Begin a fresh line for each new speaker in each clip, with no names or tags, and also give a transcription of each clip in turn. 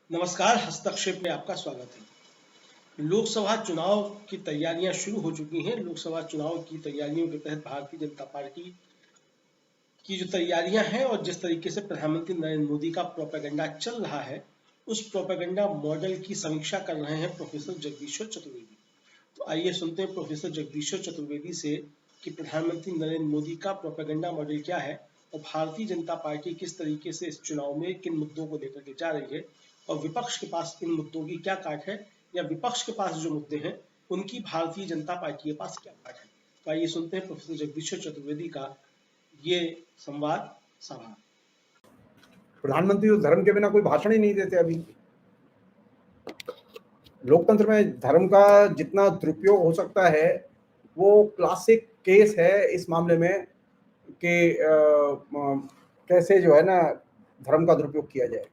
नमस्कार। हस्तक्षेप में आपका स्वागत है। लोकसभा चुनाव की तैयारियां शुरू हो चुकी हैं। लोकसभा चुनाव की तैयारियों के तहत भारतीय जनता पार्टी की जो तैयारियां हैं और जिस तरीके से प्रधानमंत्री नरेंद्र मोदी का प्रोपेगेंडा चल रहा है, उस प्रोपेगेंडा मॉडल की समीक्षा कर रहे हैं प्रोफेसर जगदीश्वर चतुर्वेदी। तो आइए सुनते हैं प्रोफेसर जगदीश्वर चतुर्वेदी से कि प्रधानमंत्री नरेंद्र मोदी का प्रोपेगेंडा मॉडल क्या है और भारतीय जनता पार्टी किस तरीके से इस चुनाव में किन मुद्दों को लेकर के जा रही है और विपक्ष के पास इन मुद्दों की क्या काट है, या विपक्ष के पास जो मुद्दे हैं उनकी भारतीय जनता पार्टी के पास क्या काट है। तो आइए सुनते हैं प्रोफेसर जगदीश्वर चतुर्वेदी का ये संवाद सभा।
प्रधानमंत्री तो धर्म के बिना कोई भाषण ही नहीं देते। अभी लोकतंत्र में धर्म का जितना दुरुपयोग हो सकता है वो क्लासिक केस है इस मामले में कि कैसे जो है ना धर्म का दुरुपयोग किया जाए।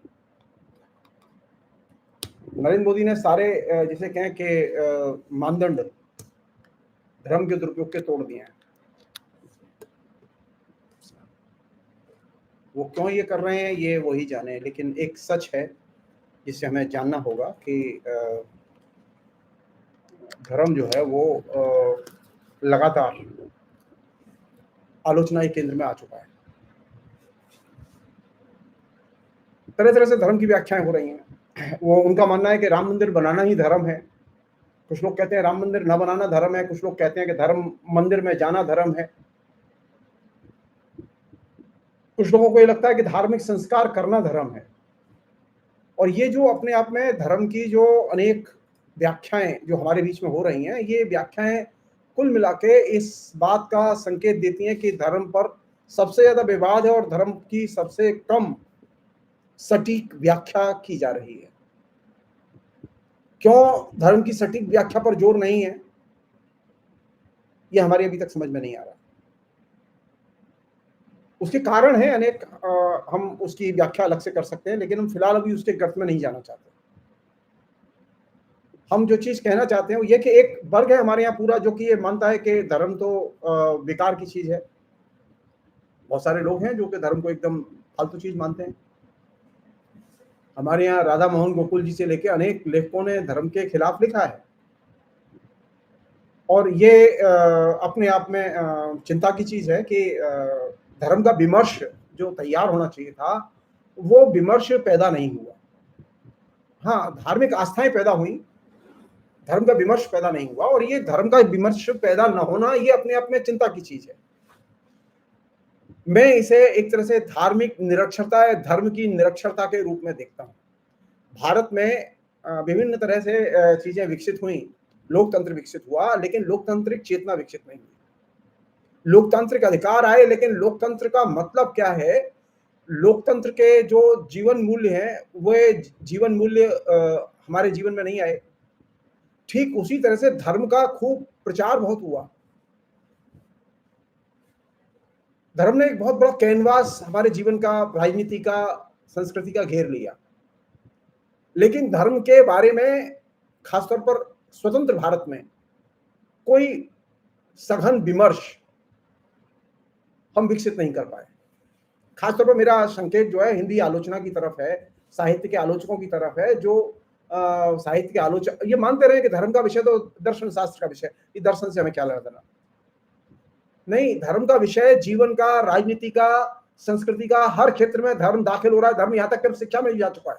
नरेंद्र मोदी ने सारे जिसे कहें कि मानदंड धर्म के दुरुपयोग के तोड़ दिए हैं। वो क्यों ये कर रहे हैं ये वही जाने, लेकिन एक सच है जिसे हमें जानना होगा कि धर्म जो है वो लगातार आलोचना के केंद्र में आ चुका है। तरह तरह से धर्म की व्याख्याएं हो रही हैं। वो उनका मानना है कि राम मंदिर बनाना ही धर्म है। कुछ लोग कहते हैं राम मंदिर न बनाना धर्म है, कुछ लोग कहते हैं कि धर्म मंदिर में जाना धर्म है। कुछ लोगों को ये लगता है कि धार्मिक संस्कार करना धर्म है। और ये जो अपने आप में धर्म की जो अनेक व्याख्याएं जो हमारे बीच में हो रही हैं, ये व्याख्याएं कुल मिला के इस बात का संकेत देती हैं कि धर्म पर सबसे ज्यादा विवाद है और धर्म की सबसे कम सटीक व्याख्या की जा रही है। क्यों धर्म की सटीक व्याख्या पर जोर नहीं है, ये हमारे अभी तक समझ में नहीं आ रहा। उसके कारण है अनेक, हम उसकी व्याख्या अलग से कर सकते हैं, लेकिन हम फिलहाल अभी उसके गर्त में नहीं जाना चाहते। हम जो चीज कहना चाहते हैं वो ये कि एक वर्ग है हमारे यहाँ पूरा जो कि ये मानता है कि धर्म तो बेकार की चीज है। बहुत सारे लोग हैं जो कि धर्म को एकदम फालतू चीज मानते हैं। हमारे यहाँ राधा मोहन गोकुल जी से लेकर अनेक लेखकों ने धर्म के खिलाफ लिखा है और ये अपने आप में चिंता की चीज है कि धर्म का विमर्श जो तैयार होना चाहिए था वो विमर्श पैदा नहीं हुआ। हाँ, धार्मिक आस्थाएं पैदा हुई, धर्म का विमर्श पैदा नहीं हुआ। और ये धर्म का विमर्श पैदा न होना ये अपने आप में चिंता की चीज है। मैं इसे एक तरह से धार्मिक निरक्षरता है, धर्म की निरक्षरता के रूप में देखता हूँ। भारत में विभिन्न तरह से चीजें विकसित हुई, लोकतंत्र विकसित हुआ, लेकिन लोकतांत्रिक चेतना विकसित नहीं हुई। लोकतांत्रिक अधिकार आए, लेकिन लोकतंत्र का मतलब क्या है, लोकतंत्र के जो जीवन मूल्य हैं वे जीवन मूल्य हमारे जीवन में नहीं आए। ठीक उसी तरह से धर्म का खूब प्रचार बहुत हुआ। धर्म ने एक बहुत बड़ा कैनवास हमारे जीवन का, राजनीति का, संस्कृति का घेर लिया, लेकिन धर्म के बारे में खासतौर पर स्वतंत्र भारत में कोई सघन विमर्श हम विकसित नहीं कर पाए। खासतौर पर मेरा संकेत जो है हिंदी आलोचना की तरफ है, साहित्य के आलोचकों की तरफ है, जो साहित्य के आलोचक ये मानते रहे कि धर्म का विषय तो दर्शन शास्त्र का विषय, ये दर्शन से हमें क्या लेना देना। नहीं, धर्म का विषय जीवन का, राजनीति का, संस्कृति का, हर क्षेत्र में धर्म दाखिल हो रहा है। धर्म यहां तक कि शिक्षा में भी जा चुका है।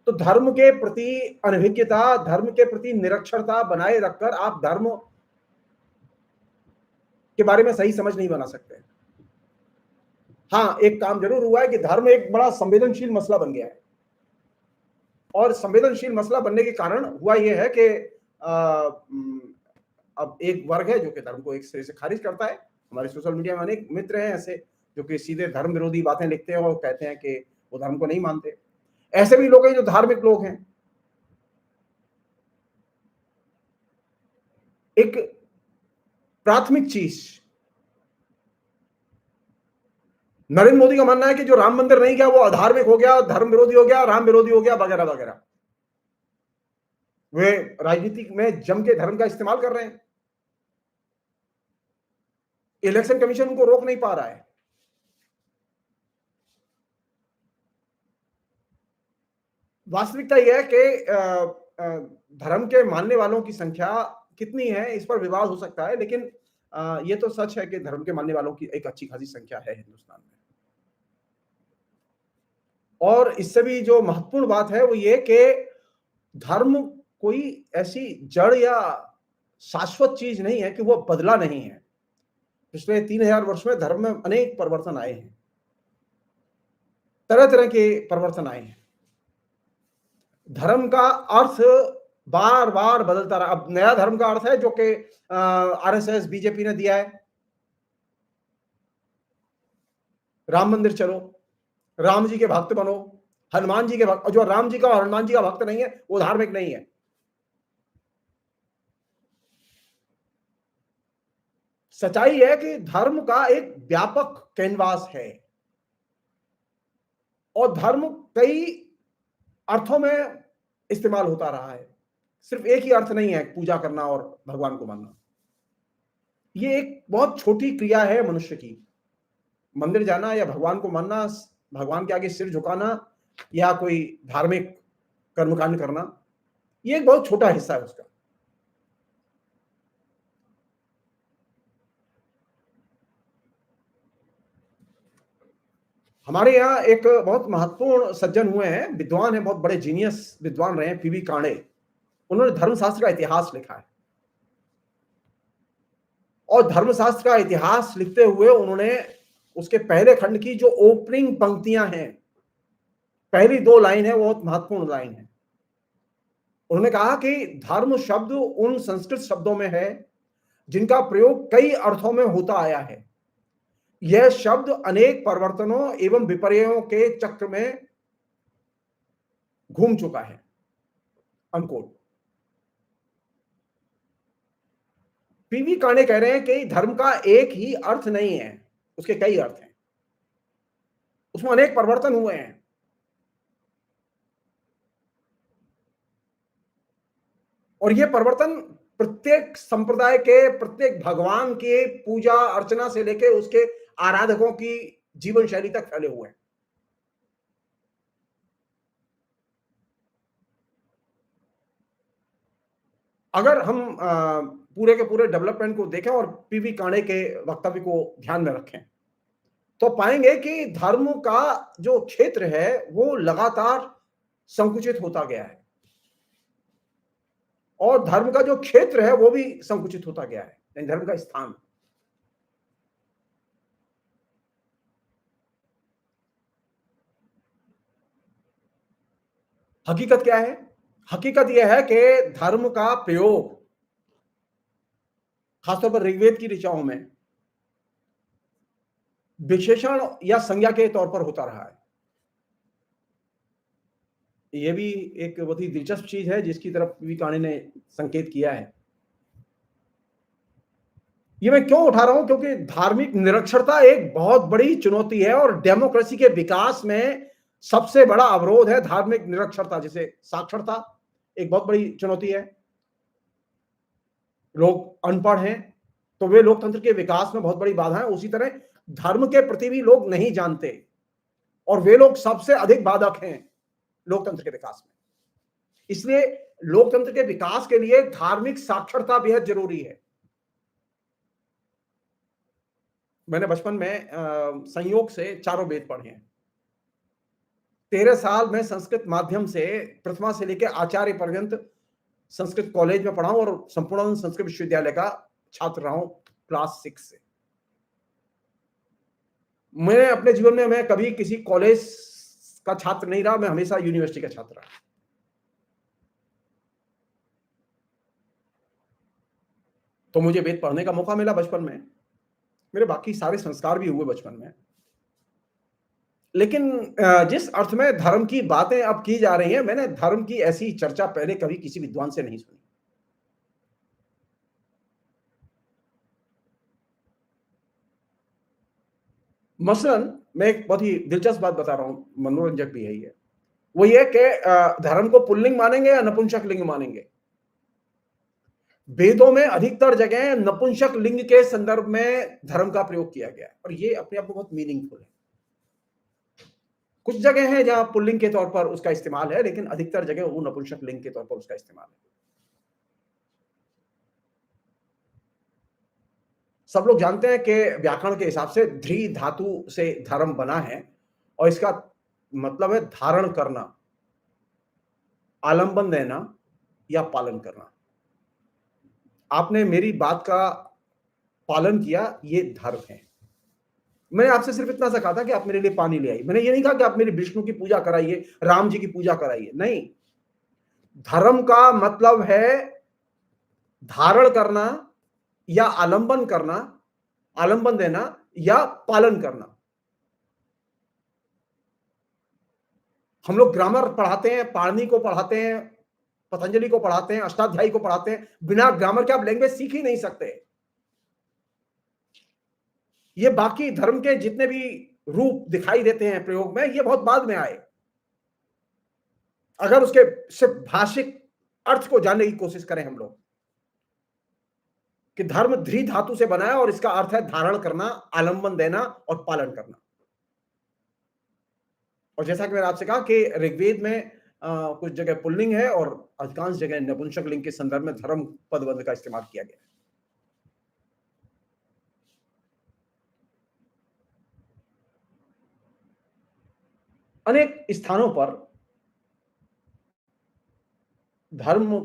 तो धर्म के प्रति अनभिज्ञता, धर्म के प्रति निरक्षरता बनाए रखकर आप धर्म के बारे में सही समझ नहीं बना सकते। हाँ, एक काम जरूर हुआ है कि धर्म एक बड़ा संवेदनशील मसला बन गया है, और संवेदनशील मसला बनने के कारण हुआ यह है कि अब एक वर्ग है जो कि धर्म को एक सिरे से खारिज करता है। हमारे सोशल मीडिया में अनेक मित्र हैं ऐसे जो कि सीधे धर्म विरोधी बातें लिखते हैं और कहते हैं कि वो धर्म को नहीं मानते। ऐसे भी लोग हैं जो धार्मिक लोग हैं। एक प्राथमिक चीज, नरेंद्र मोदी का मानना है कि जो राम मंदिर नहीं गया वो अधार्मिक हो गया, धर्म विरोधी हो गया, राम विरोधी हो गया, वगैरह वगैरह। वे राजनीति में जम के धर्म का इस्तेमाल कर रहे हैं। इलेक्शन कमीशन उनको रोक नहीं पा रहा है। वास्तविकता यह है कि धर्म के मानने वालों की संख्या कितनी है इस पर विवाद हो सकता है, लेकिन ये तो सच है कि धर्म के मानने वालों की एक अच्छी खासी संख्या है हिंदुस्तान में। और इससे भी जो महत्वपूर्ण बात है वो ये कि धर्म कोई ऐसी जड़ या शाश्वत चीज नहीं है कि वो बदला नहीं है। पिछले 3000 वर्ष में धर्म में अनेक परिवर्तन आए हैं, तरह तरह के परिवर्तन आए हैं। धर्म का अर्थ बार बार बदलता रहा। अब नया धर्म का अर्थ है जो कि आरएसएस बीजेपी ने दिया है, राम मंदिर चलो, राम जी के भक्त बनो, हनुमान जी के भक्त। जो राम जी का और हनुमान जी का भक्त नहीं है वो धार्मिक नहीं है। सच्चाई है कि धर्म का एक व्यापक कैनवास है और धर्म कई अर्थों में इस्तेमाल होता रहा है। सिर्फ एक ही अर्थ नहीं है पूजा करना और भगवान को मानना। ये एक बहुत छोटी क्रिया है मनुष्य की। मंदिर जाना या भगवान को मानना, भगवान के आगे सिर झुकाना या कोई धार्मिक कर्मकांड करना, ये एक बहुत छोटा हिस्सा है उसका। हमारे यहाँ एक बहुत महत्वपूर्ण सज्जन हुए हैं, विद्वान हैं, बहुत बड़े जीनियस विद्वान रहे हैं, पीवी कांडे। उन्होंने धर्मशास्त्र का इतिहास लिखा है और धर्मशास्त्र का इतिहास लिखते हुए उन्होंने उसके पहले खंड की जो ओपनिंग पंक्तियां हैं, पहली 2 लाइन है, वो बहुत महत्वपूर्ण लाइन है। उन्होंने कहा कि धर्म शब्द उन संस्कृत शब्दों में है जिनका प्रयोग कई अर्थों में होता आया है। यह शब्द अनेक परिवर्तनों एवं विपर्यों के चक्र में घूम चुका है। अनकोट। पीवी कांडे कह रहे हैं कि धर्म का एक ही अर्थ नहीं है, उसके कई अर्थ हैं, उसमें अनेक परिवर्तन हुए हैं। और ये परिवर्तन प्रत्येक संप्रदाय के, प्रत्येक भगवान के पूजा अर्चना से लेकर उसके आराधकों की जीवन शैली तक फैले हुए हैं। अगर हम पूरे के पूरे डेवलपमेंट को देखें और पीवी कांडे के वक्तव्य को ध्यान में रखें तो पाएंगे कि धर्म का जो क्षेत्र है वो लगातार संकुचित होता गया है और धर्म का जो क्षेत्र है वो भी संकुचित होता गया है, यानी धर्म का स्थान। हकीकत क्या है? हकीकत यह है कि धर्म का प्रयोग खासतौर पर ऋग्वेद की ऋचाओं में विशेषण या संज्ञा के तौर पर होता रहा है। यह भी एक बहुत ही दिलचस्प चीज है जिसकी तरफ पीवी कांडे ने संकेत किया है। ये मैं क्यों उठा रहा हूं? क्योंकि धार्मिक निरक्षरता एक बहुत बड़ी चुनौती है और डेमोक्रेसी के विकास में सबसे बड़ा अवरोध है धार्मिक निरक्षरता। जैसे साक्षरता एक बहुत बड़ी चुनौती है, लोग अनपढ़ हैं तो वे लोकतंत्र के विकास में बहुत बड़ी बाधा है। उसी तरह धर्म के प्रति भी लोग नहीं जानते और वे लोग सबसे अधिक बाधक हैं लोकतंत्र के विकास में। इसलिए लोकतंत्र के विकास के लिए धार्मिक साक्षरता बेहद जरूरी है। मैंने बचपन में संयोग से चारों वेद पढ़े हैं। 13 साल में संस्कृत माध्यम से प्रथमा से लेकर आचार्य पर्यंत संस्कृत कॉलेज में पढ़ा हूं और संपूर्ण संस्कृत विश्वविद्यालय का छात्र रहा हूं क्लास 6 से। मैं अपने जीवन में मैं कभी किसी कॉलेज का छात्र नहीं रहा, मैं हमेशा यूनिवर्सिटी का छात्र रहा। तो मुझे वेद पढ़ने का मौका मिला बचपन में, मेरे बाकी सारे संस्कार भी हुए बचपन में। लेकिन जिस अर्थ में धर्म की बातें अब की जा रही हैं, मैंने धर्म की ऐसी चर्चा पहले कभी किसी विद्वान से नहीं सुनी। मसलन मैं एक बहुत ही दिलचस्प बात बता रहा हूं, मनोरंजक भी है ये। वो ये कि धर्म को पुल्लिंग मानेंगे या नपुंसक लिंग मानेंगे। वेदों में अधिकतर जगह नपुंसक लिंग के संदर्भ में धर्म का प्रयोग किया गया और ये अपने आप में बहुत मीनिंगफुल है। कुछ जगह है जहां पुल्लिंग के तौर पर उसका इस्तेमाल है, लेकिन अधिकतर जगह वो नपुंसक लिंग के तौर पर उसका इस्तेमाल है। सब लोग जानते हैं कि व्याकरण के हिसाब से ध्री धातु से धर्म बना है और इसका मतलब है धारण करना, आलंबन देना या पालन करना। आपने मेरी बात का पालन किया, ये धर्म है। मैंने आपसे सिर्फ इतना सा कहा था कि आप मेरे लिए पानी ले आइए। मैंने ये नहीं कहा कि आप मेरी विष्णु की पूजा कराइए, राम जी की पूजा कराइए। नहीं, धर्म का मतलब है धारण करना या आलंबन करना, आलंबन देना या पालन करना। हम लोग ग्रामर पढ़ाते हैं, पाणिनि को पढ़ाते हैं, पतंजलि को पढ़ाते हैं, अष्टाध्यायी को पढ़ाते हैं। बिना ग्रामर के आप लैंग्वेज सीख ही नहीं सकते। ये बाकी धर्म के जितने भी रूप दिखाई देते हैं प्रयोग में, ये बहुत बाद में आए। अगर उसके सिर्फ भाषिक अर्थ को जानने की कोशिश करें हम लोग, कि धर्म ध्री धातु से बना है और इसका अर्थ है धारण करना, आलंबन देना और पालन करना। और जैसा कि मैंने आपसे कहा कि ऋग्वेद में कुछ जगह पुल्लिंग है और अधिकांश जगह नपुंसक लिंग के संदर्भ में धर्म पदबंध का इस्तेमाल किया गया है। अनेक स्थानों पर धर्म,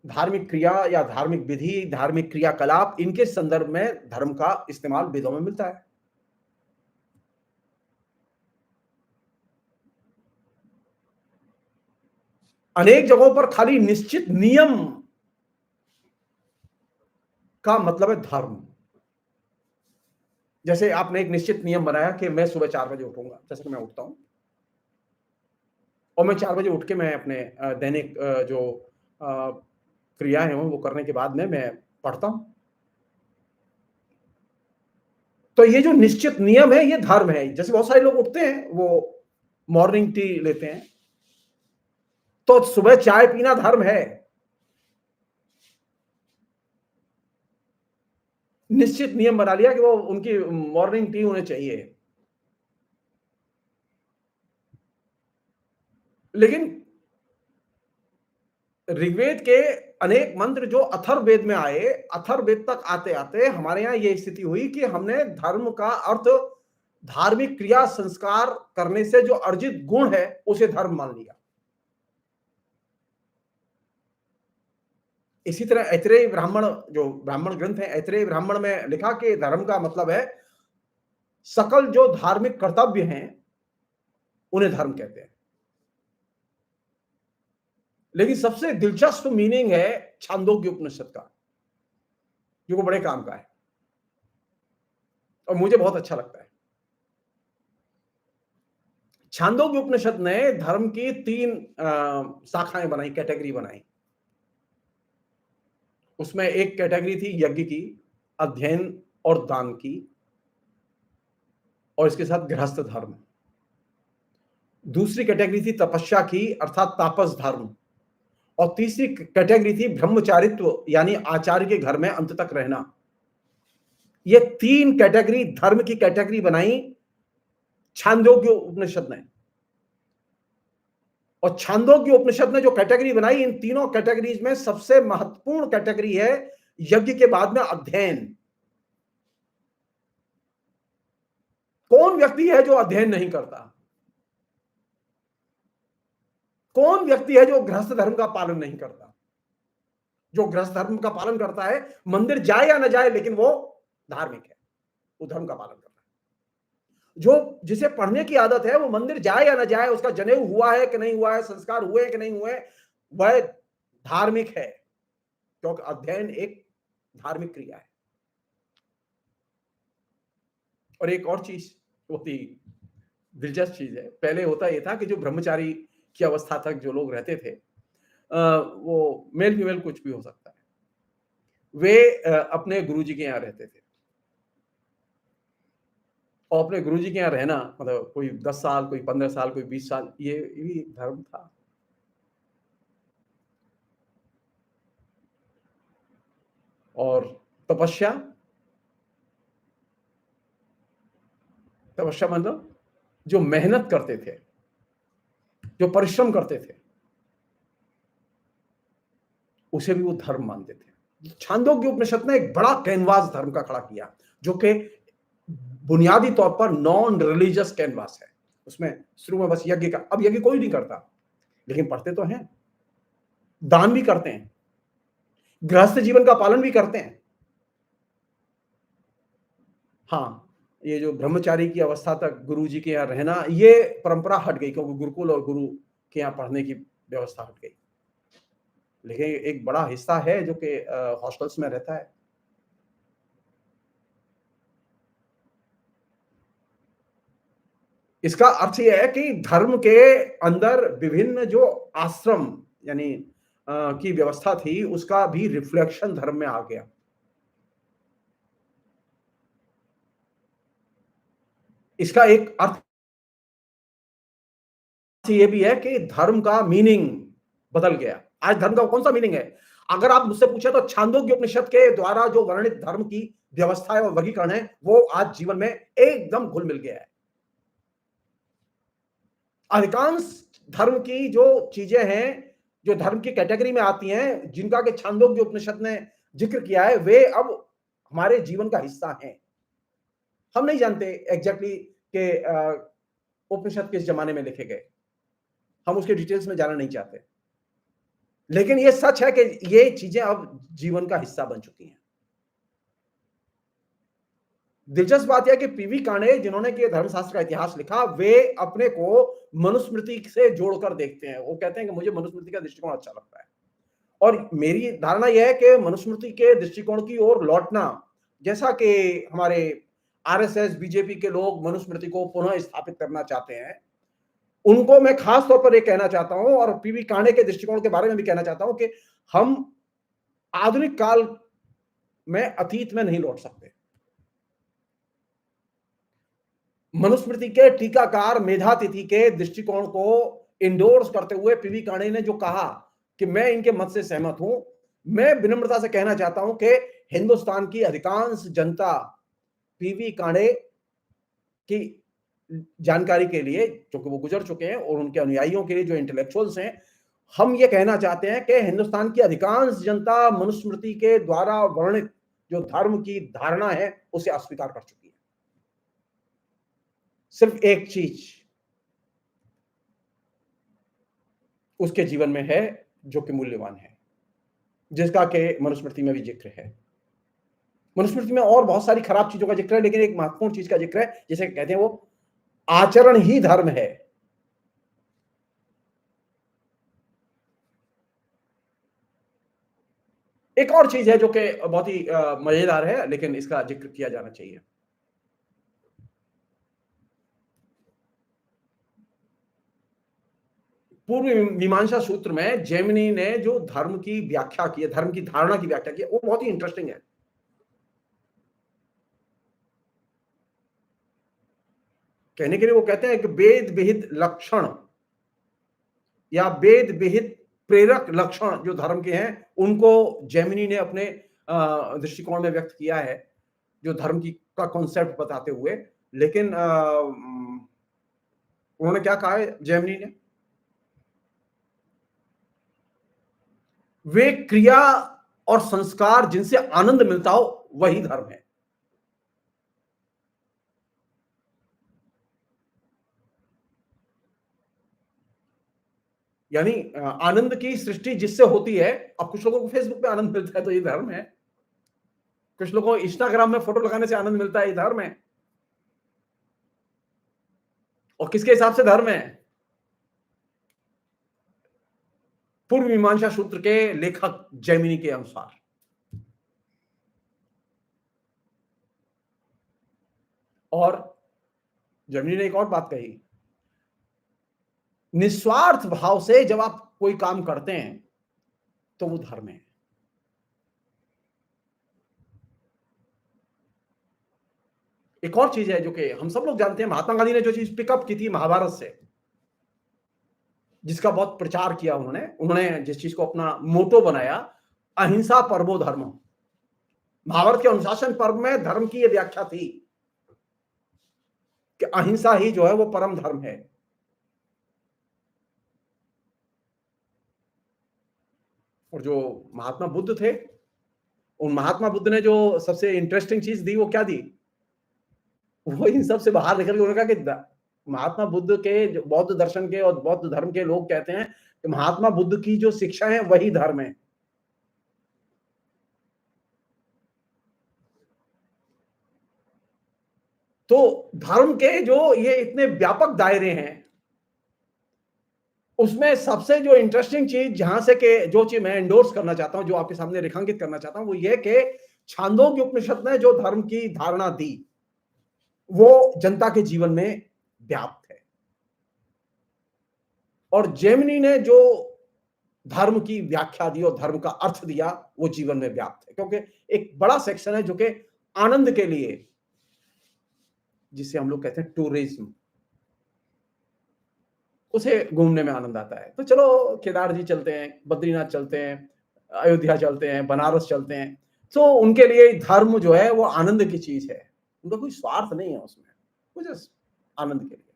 धार्मिक क्रिया या धार्मिक विधि, धार्मिक क्रियाकलाप, इनके संदर्भ में धर्म का इस्तेमाल वेदों में मिलता है। अनेक जगहों पर खाली निश्चित नियम का मतलब है धर्म। जैसे आपने एक निश्चित नियम बनाया कि मैं सुबह 4 बजे उठूंगा, जैसे कि मैं उठता हूं और मैं 4 बजे उठ के मैं अपने दैनिक जो क्रिया है वो करने के बाद में मैं पढ़ता हूं। तो ये जो निश्चित नियम है ये धर्म है। जैसे बहुत सारे लोग उठते हैं, वो मॉर्निंग टी लेते हैं, तो सुबह चाय पीना धर्म है। निश्चित नियम बना लिया कि वो उनकी मॉर्निंग टी होनी चाहिए। लेकिन ऋग्वेद के अनेक मंत्र जो अथर्ववेद में आए, अथर्ववेद तक आते आते हमारे यहां यह स्थिति हुई कि हमने धर्म का अर्थ धार्मिक क्रिया संस्कार करने से जो अर्जित गुण है उसे धर्म मान लिया। इसी तरह ऐतरेय ब्राह्मण, जो ब्राह्मण ग्रंथ है, ऐतरेय ब्राह्मण में लिखा कि धर्म का मतलब है सकल जो धार्मिक कर्तव्य हैं उन्हें धर्म कहते हैं। लेकिन सबसे दिलचस्प मीनिंग है छांदोग्य उपनिषद का, जो बड़े काम का है और मुझे बहुत अच्छा लगता है। छांदोग्य उपनिषद ने धर्म की 3 शाखाएं बनाई, कैटेगरी बनाई। उसमें एक कैटेगरी थी यज्ञ की, अध्ययन और दान की, और इसके साथ गृहस्थ धर्म। दूसरी कैटेगरी थी तपस्या की, अर्थात तापस धर्म, और तीसरी कैटेगरी थी ब्रह्मचारित्व, यानी आचार्य के घर में अंत तक रहना। ये 3 कैटेगरी धर्म की कैटेगरी बनाई छांदोग्य उपनिषद ने। और छांदोग्य उपनिषद ने जो कैटेगरी बनाई, इन तीनों कैटेगरीज में सबसे महत्वपूर्ण कैटेगरी है यज्ञ के बाद में अध्ययन। कौन व्यक्ति है जो अध्ययन नहीं करता? कौन व्यक्ति है जो गृहस्थ धर्म का पालन नहीं करता? जो गृहस्थ धर्म का पालन करता है, मंदिर जाए या ना जाए, लेकिन वो धार्मिक है, वो धर्म का पालन करता है। जो जिसे पढ़ने की आदत है, वो मंदिर जाए या ना जाए, उसका जनेऊ हुआ है कि नहीं हुआ है, संस्कार हुए कि नहीं हुए, वह धार्मिक है, क्योंकि अध्ययन एक धार्मिक क्रिया है। और एक और चीज होती दिलचस्प चीज है, पहले होता यह था कि जो ब्रह्मचारी की अवस्था तक जो लोग रहते थे, वो मेल फीमेल कुछ भी हो सकता है, वे अपने गुरुजी के यहाँ रहते थे। और अपने गुरुजी के यहाँ रहना मतलब कोई 10 साल, कोई 15 साल, कोई 20 साल, ये भी धर्म था। और तपस्या, तपस्या मतलब जो मेहनत करते थे, जो परिश्रम करते थे, उसे भी वो धर्म मानते थे। छांदोग्य उपनिषद ने एक बड़ा कैनवास धर्म का खड़ा किया, जो कि बुनियादी तौर पर नॉन रिलीजियस कैनवास है। उसमें शुरू में बस यज्ञ का, अब यज्ञ कोई नहीं करता, लेकिन पढ़ते तो हैं, दान भी करते हैं, गृहस्थ जीवन का पालन भी करते हैं। हाँ, ये जो ब्रह्मचारी की अवस्था तक गुरु जी के यहाँ रहना, ये परंपरा हट गई, क्योंकि गुरुकुल और गुरु के यहाँ पढ़ने की व्यवस्था हट गई। लेकिन एक बड़ा हिस्सा है जो कि हॉस्टल्स में रहता है। इसका अर्थ यह है कि धर्म के अंदर विभिन्न जो आश्रम यानी की व्यवस्था थी, उसका भी रिफ्लेक्शन धर्म में आ गया। इसका एक अर्थ ये भी है कि धर्म का मीनिंग बदल गया। आज धर्म का कौन सा मीनिंग है? अगर आप मुझसे पूछे तो छांदोग्य उपनिषद के द्वारा जो वर्णित धर्म की व्यवस्था है और वर्गीकरण है, वो आज जीवन में एकदम घुल मिल गया है। अधिकांश धर्म की जो चीजें हैं, जो धर्म की कैटेगरी में आती हैं, जिनका कि छांदोग्य उपनिषद ने जिक्र किया है, वे अब हमारे जीवन का हिस्सा हैं। हम नहीं जानते एग्जैक्टली कि उपनिषद किस जमाने में लिखे गए, हम उसके डिटेल्स में जाना नहीं चाहते, लेकिन यह सच है कि ये चीजें अब जीवन का हिस्सा बन चुकी हैं। दिलचस्प बात यह कि पीवी कांडे, जिन्होंने कि धर्मशास्त्र का इतिहास लिखा, वे अपने को मनुस्मृति से जोड़कर देखते हैं। वो कहते हैं कि मुझे मनुस्मृति का दृष्टिकोण अच्छा लगता है, और मेरी धारणा यह है कि मनुस्मृति के दृष्टिकोण की ओर लौटना, जैसा कि हमारे आरएसएस बीजेपी के लोग मनुस्मृति को पुनः स्थापित करना चाहते हैं, उनको मैं खास तौर पर यह कहना चाहता हूं, और पीवी कांडे के दृष्टिकोण के बारे में भी कहना चाहता हूं, कि हम आधुनिक काल में अतीत में नहीं लौट सकते। मनुस्मृति के टीकाकार मेधातिथि के दृष्टिकोण को इंडोर्स करते हुए पीवी कांडे ने जो कहा कि मैं इनके मत से सहमत हूं, मैं विनम्रता से कहना चाहता हूं कि हिंदुस्तान की अधिकांश जनता पीवी कांडे की जानकारी के लिए, क्योंकि वो गुजर चुके हैं, और उनके अनुयायियों के लिए जो इंटेलेक्चुअल्स हैं, हम ये कहना चाहते हैं कि हिंदुस्तान की अधिकांश जनता मनुस्मृति के द्वारा वर्णित जो धर्म की धारणा है, उसे अस्वीकार कर चुकी है। सिर्फ एक चीज उसके जीवन में है जो कि मूल्यवान है, जिसका कि मनुस्मृति में भी जिक्र है। मनुस्मृति में और बहुत सारी खराब चीजों का जिक्र है, लेकिन एक महत्वपूर्ण चीज का जिक्र है, जिसे कहते हैं वो आचरण ही धर्म है। एक और चीज है जो कि बहुत ही मजेदार है, लेकिन इसका जिक्र किया जाना चाहिए। पूर्व मीमांसा सूत्र में जैमिनी ने जो धर्म की व्याख्या की है, धर्म की धारणा की व्याख्या की है, वो बहुत ही इंटरेस्टिंग है। कहने के लिए वो कहते हैं कि वेद विहित लक्षण या वेद विहित प्रेरक लक्षण जो धर्म के हैं, उनको जैमिनी ने अपने दृष्टिकोण में व्यक्त किया है, जो धर्म की का कॉन्सेप्ट बताते हुए। लेकिन उन्होंने क्या कहा है जैमिनी ने? वे क्रिया और संस्कार जिनसे आनंद मिलता हो, वही धर्म है। यानी आनंद की सृष्टि जिससे होती है। अब कुछ लोगों को फेसबुक पे आनंद मिलता है तो ये धर्म है, कुछ लोगों को इंस्टाग्राम में फोटो लगाने से आनंद मिलता है, ये धर्म है। और किसके हिसाब से धर्म है? पूर्व मीमांसा सूत्र के लेखक जैमिनी के अनुसार। और जैमिनी ने एक और बात कही, निस्वार्थ भाव से जब आप कोई काम करते हैं तो वो धर्म है। एक और चीज है जो कि हम सब लोग जानते हैं, महात्मा गांधी ने जो चीज पिकअप की थी महाभारत से, जिसका बहुत प्रचार किया उन्होंने जिस चीज को अपना मोटो बनाया, अहिंसा परमो धर्म। महाभारत के अनुशासन पर्व में धर्म की यह व्याख्या थी कि अहिंसा ही जो है वो परम धर्म है। और जो महात्मा बुद्ध थे, उन महात्मा बुद्ध ने जो सबसे इंटरेस्टिंग चीज दी वो क्या दी? वो इन सब से बाहर निकल के उन्होंने कहा कि महात्मा बुद्ध के जो बौद्ध दर्शन के और बौद्ध धर्म के लोग कहते हैं कि महात्मा बुद्ध की जो शिक्षा है वही धर्म है। तो धर्म के जो ये इतने व्यापक दायरे हैं, उसमें सबसे जो इंटरेस्टिंग चीज जहां से के जो चीज मैं एंडोर्स करना चाहता हूं, जो आपके सामने रेखांकित करना चाहता हूं, वो ये कि छांदोग्य उपनिषद ने जो धर्म की धारणा दी वो जनता के जीवन में व्याप्त है, और जेमिनी ने जो धर्म की व्याख्या दी और धर्म का अर्थ दिया वो जीवन में व्याप्त है। क्योंकि एक बड़ा सेक्शन है जो कि आनंद के लिए, जिसे हम लोग कहते हैं टूरिज्म, उसे घूमने में आनंद आता है। तो चलो केदार जी चलते हैं, बद्रीनाथ चलते हैं, अयोध्या चलते हैं, बनारस चलते हैं। तो उनके लिए धर्म जो है वो आनंद की चीज है, उनका कोई स्वार्थ नहीं है उसमें, वो जस्ट आनंद के लिए।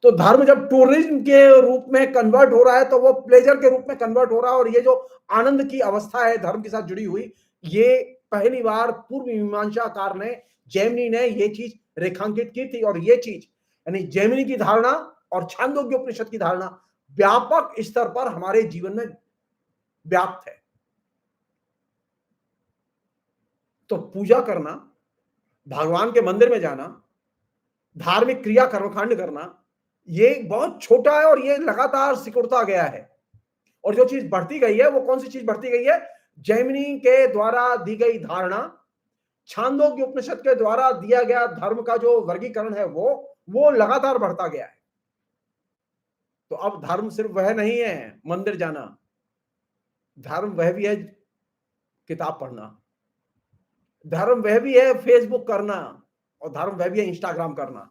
तो धर्म जब टूरिज्म के रूप में कन्वर्ट हो रहा है तो वो प्लेजर के रूप में कन्वर्ट हो रहा है, और ये जो आनंद की अवस्था है धर्म के साथ जुड़ी हुई, ये पहली बार पूर्व मीमांसाकार ने, जेमिनी ने ये चीज रेखांकित की थी। और ये चीज यानी जेमिनी की धारणा और छांदोग्य उपनिषद की धारणा व्यापक स्तर पर हमारे जीवन में व्याप्त है। तो पूजा करना, भगवान के मंदिर में जाना, धार्मिक क्रिया कर्मकांड करना, ये बहुत छोटा है और ये लगातार सिकुड़ता गया है। और जो चीज बढ़ती गई है वो कौन सी चीज बढ़ती गई है? जेमिनी के द्वारा दी गई धारणा, छांदोग्य उपनिषद के द्वारा दिया गया धर्म का जो वर्गीकरण है वो लगातार बढ़ता गया है। तो अब धर्म सिर्फ वह नहीं है मंदिर जाना, धर्म वह भी है किताब पढ़ना, धर्म वह भी है फेसबुक करना, और धर्म वह भी है इंस्टाग्राम करना।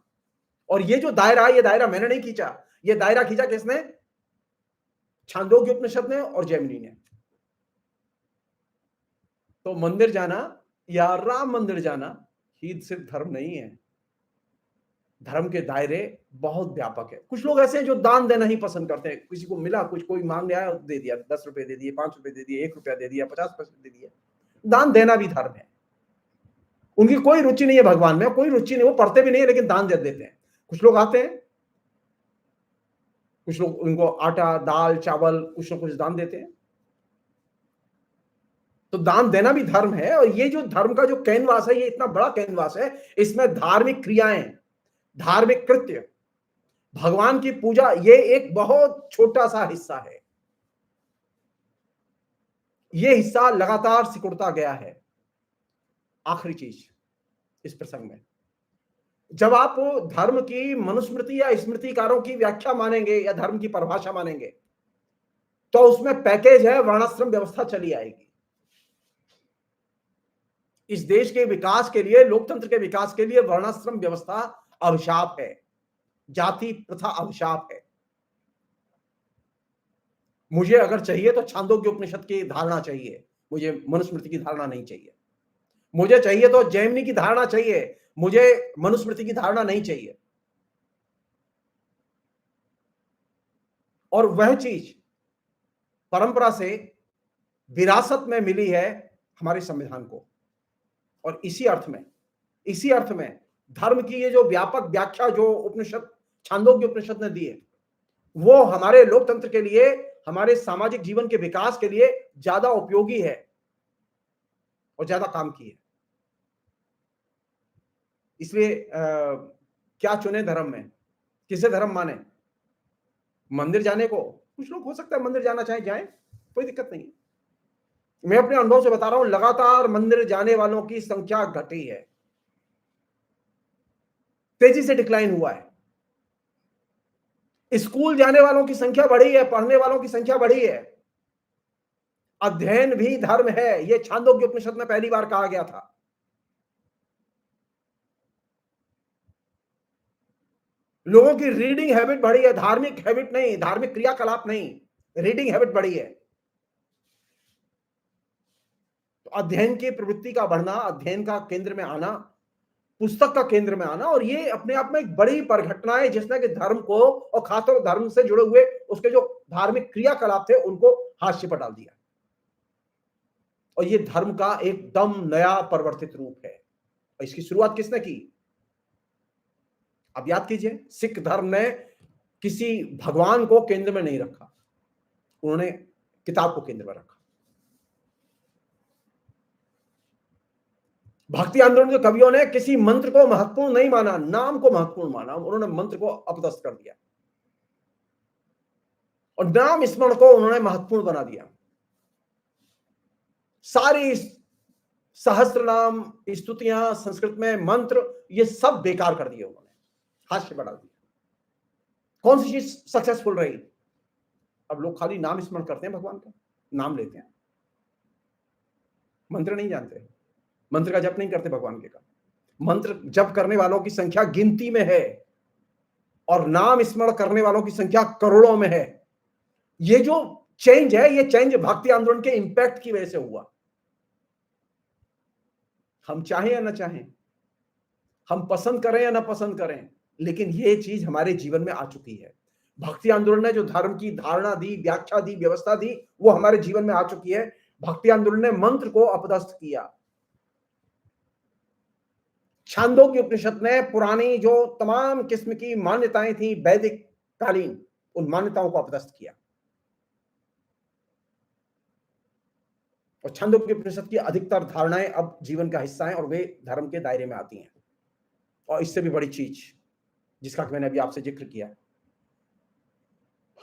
और ये जो दायरा, ये दायरा मैंने नहीं खींचा, ये दायरा खींचा किसने? छांदोग्य उपनिषद ने और जेमिनी ने। तो मंदिर जाना या राम मंदिर जाना ही सिर्फ धर्म नहीं है, धर्म के दायरे बहुत व्यापक है। कुछ लोग ऐसे हैं जो दान देना ही पसंद करते हैं, किसी को मिला, कुछ कोई मांगने आया दे दिया, 10 रुपए दे दिए, 5 रुपए दे दिए, 1 रुपया दे दिया, 50 पैसे दे दिया। दान देना भी धर्म है। उनकी कोई रुचि नहीं है भगवान में, कोई रुचि नहीं, वो पढ़ते भी नहीं है लेकिन दान दे देते हैं। कुछ लोग आते हैं, कुछ लोग उनको आटा, दाल, चावल कुछ ना कुछ दान देते हैं। तो दान देना भी धर्म है। और ये जो धर्म का जो कैनवास है, ये इतना बड़ा कैनवास है, इसमें धार्मिक क्रियाएं, धार्मिक कृत्य, भगवान की पूजा, ये एक बहुत छोटा सा हिस्सा है। ये हिस्सा लगातार सिकुड़ता गया है। आखिरी चीज इस प्रसंग में, जब आप धर्म की मनुस्मृति या स्मृतिकारों की व्याख्या मानेंगे या धर्म की परिभाषा मानेंगे, तो उसमें पैकेज है, वर्णाश्रम व्यवस्था चली आएगी। इस देश के विकास के लिए, लोकतंत्र के विकास के लिए वर्णाश्रम व्यवस्था अभिशाप है, जाति प्रथा अभिशाप है। मुझे अगर चाहिए तो छांदोग्य उपनिषद की धारणा चाहिए, मुझे मनुस्मृति की धारणा नहीं चाहिए। मुझे चाहिए तो जेमिनी की धारणा चाहिए, मुझे मनुस्मृति की धारणा नहीं चाहिए। और वह चीज परंपरा से, विरासत में मिली है हमारे संविधान को। और इसी अर्थ में धर्म की ये जो व्यापक व्याख्या जो उपनिषद, छांदोग्य उपनिषद ने दी है, वो हमारे लोकतंत्र के लिए, हमारे सामाजिक जीवन के विकास के लिए ज्यादा उपयोगी है और ज्यादा काम की है। इसलिए क्या चुने धर्म में, किसे धर्म माने? मंदिर जाने को कुछ लोग हो सकता है मंदिर जाना चाहे, जाए, कोई दिक्कत नहीं। मैं अपने अनुभव से बता रहा हूं, लगातार मंदिर जाने वालों की संख्या घटी है, तेजी से डिक्लाइन हुआ है। स्कूल जाने वालों की संख्या बढ़ी है, पढ़ने वालों की संख्या बढ़ी है। अध्ययन भी धर्म है, यह छांदोग्य उपनिषद में पहली बार कहा गया था। लोगों की रीडिंग हैबिट बढ़ी है, धार्मिक हैबिट नहीं, धार्मिक क्रियाकलाप नहीं, रीडिंग हैबिट बढ़ी है। तो अध्ययन की प्रवृत्ति का बढ़ना, अध्ययन का केंद्र में आना, पुस्तक का केंद्र में आना, और ये अपने आप में एक बड़ी परिघटना है जिसने कि धर्म को, और खासतौर धर्म से जुड़े हुए उसके जो धार्मिक क्रियाकलाप थे उनको हाशिए पर डाल दिया। और ये धर्म का एकदम नया परिवर्तित रूप है। और इसकी शुरुआत किसने की? अब याद कीजिए, सिख धर्म ने किसी भगवान को केंद्र में नहीं रखा, उन्होंने किताब को केंद्र में रखा। भक्ति आंदोलन के कवियों ने किसी मंत्र को महत्वपूर्ण नहीं माना, नाम को महत्वपूर्ण माना, उन्होंने मंत्र को अपदस्थ कर दिया और नाम स्मरण को उन्होंने महत्वपूर्ण बना दिया। सारी सहस्त्र नाम स्तुतियां, संस्कृत में मंत्र, ये सब बेकार कर दिए उन्होंने, हास्य बढ़ा दिया। कौन सी चीज सक्सेसफुल रही? अब लोग खाली नाम स्मरण करते हैं, भगवान का नाम लेते हैं, मंत्र नहीं जानते, मंत्र का जप नहीं करते भगवान के का। मंत्र जप करने वालों की संख्या गिनती में है और नाम स्मरण करने वालों की संख्या करोड़ों में है। ये जो चेंज है, ये चेंज भक्ति आंदोलन के इंपैक्ट की वजह से हुआ। हम चाहें या ना चाहें, हम पसंद करें या ना पसंद करें, लेकिन ये चीज हमारे जीवन में आ चुकी है। भक्ति आंदोलन ने जो धर्म की धारणा दी, व्याख्या दी, व्यवस्था दी, वो हमारे जीवन में आ चुकी है। भक्ति आंदोलन ने मंत्र को अपदस्थ किया। छांदोग्य उपनिषद ने पुरानी जो तमाम किस्म की मान्यताएं थी वैदिक कालीन, उन मान्यताओं को अपदस्थ किया। और छांदोग्य उपनिषद की अधिकतर धारणाएं अब जीवन का हिस्सा हैं और वे धर्म के दायरे में आती हैं। और इससे भी बड़ी चीज जिसका मैंने अभी आपसे जिक्र किया,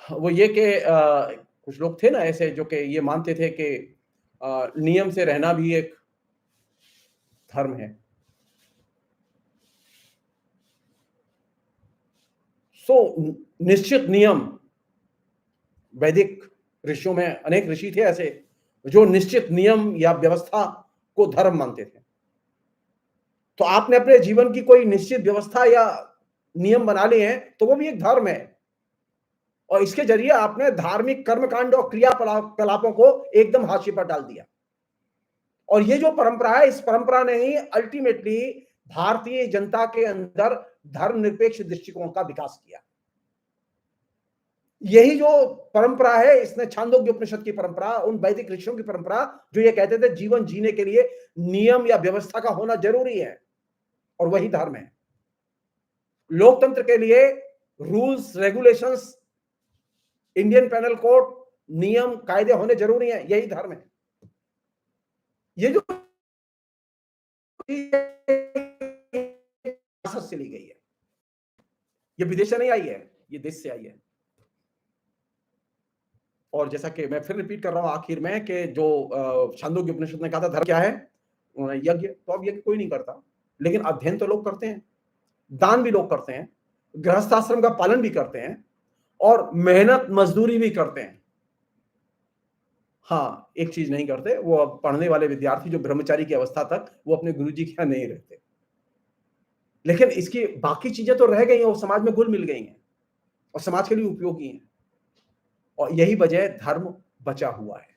वो ये कि कुछ लोग थे ना ऐसे जो कि ये मानते थे कि नियम से रहना भी एक धर्म है। निश्चित नियम, वैदिक ऋषियों में अनेक ऋषि थे ऐसे जो निश्चित नियम या व्यवस्था को धर्म मानते थे। तो आपने अपने जीवन की कोई निश्चित व्यवस्था या नियम बना लिए हैं तो वो भी एक धर्म है, और इसके जरिए आपने धार्मिक कर्मकांड और क्रियाकलापों को एकदम हाशिए पर डाल दिया। और ये जो परंपरा है, इस परंपरा ने ही अल्टीमेटली भारतीय जनता के अंदर धर्मनिरपेक्ष दृष्टिकोण का विकास किया। यही जो परंपरा है, इसने छांदोग्य उपनिषद की परंपरा, उन वैदिक ऋषियों की परंपरा जो ये कहते थे जीवन जीने के लिए नियम या व्यवस्था का होना जरूरी है, और वही धर्म है। लोकतंत्र के लिए rules, regulations, Indian penal code, नियम, कायदे होने जरूरी हैं, यही धर्म है। ये जो से ली गई है, ये विदेश से नहीं आई है, ये देश से आई है। और जैसा कि मैं फिर रिपीट कर रहा हूं आखिर में कि जो छांदोग्य उपनिषद ने कहा था धर्म क्या है, उन्होंने यज्ञ, तो अब यज्ञ कोई नहीं करता, लेकिन अध्ययन तो लोग करते हैं, दान भी लोग करते हैं, गृहस्थाश्रम का पालन भी करते हैं, और मेहनत मजदूरी भी करते हैं। हाँ, एक चीज नहीं करते, वो अब पढ़ने वाले विद्यार्थी जो ब्रह्मचारी की अवस्था तक वो अपने गुरुजी के यहाँ नहीं रहते, लेकिन इसकी बाकी चीजें तो रह गई हैं, वो समाज में घुल मिल गई हैं और समाज के लिए उपयोगी हैं। और यही वजह धर्म बचा हुआ है।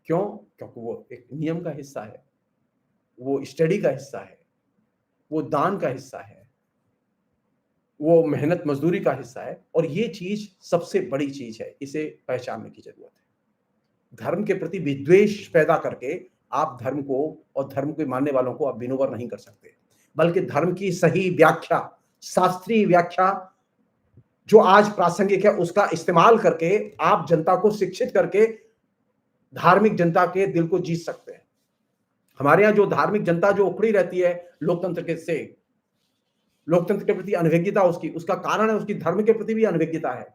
क्यों? क्योंकि वो एक नियम का हिस्सा है, वो स्टडी का हिस्सा है, वो दान का हिस्सा है, वो मेहनत मजदूरी का हिस्सा है, और ये चीज सबसे बड़ी चीज है, इसे पहचानने की जरूरत है। धर्म के प्रति विद्वेष पैदा करके आप धर्म को और धर्म को मानने वालों को आप विनोवर नहीं कर सकते, बल्कि धर्म की सही व्याख्या, शास्त्रीय व्याख्या जो आज प्रासंगिक है, उसका इस्तेमाल करके आप जनता को शिक्षित करके धार्मिक जनता के दिल को जीत सकते हैं। हमारे यहाँ जो धार्मिक जनता जो उखड़ी रहती है लोकतंत्र के से, लोकतंत्र के प्रति अनभिज्ञता उसका कारण है उसकी धर्म के प्रति भी अनभिज्ञता है,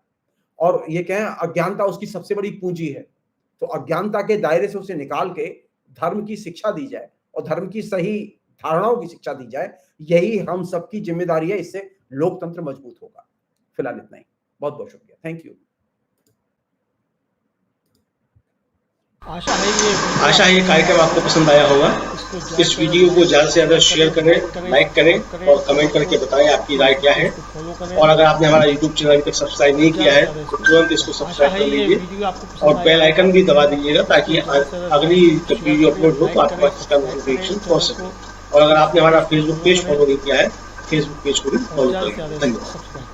और ये कहें अज्ञानता उसकी सबसे बड़ी पूंजी है। तो अज्ञानता के दायरे से उसे निकाल के धर्म की शिक्षा दी जाए और धर्म की सही धारणाओं की शिक्षा दी जाए, यही हम सबकी जिम्मेदारी है। इससे लोकतंत्र मजबूत होगा। फिलहाल इतना ही, बहुत बहुत शुक्रिया, थैंक यू।
आशा है ये कार्यक्रम आपको पसंद आया होगा। इस वीडियो को ज़्यादा से ज़्यादा शेयर करें, लाइक करें और कमेंट करके बताएं आपकी राय क्या है। और अगर आपने हमारा यूट्यूब चैनल अभी तक सब्सक्राइब नहीं किया है तो तुरंत इसको सब्सक्राइब कर लीजिए और बेल आइकन भी दबा दीजिएगा, ताकि अगली जब वीडियो अपलोड हो तो आपके पास इसका नोटिफिकेशन पहुँच सके। और अगर आपने हमारा फेसबुक पेज फॉलो नहीं किया है, फेसबुक पेज को भी फॉलो करें। धन्यवाद।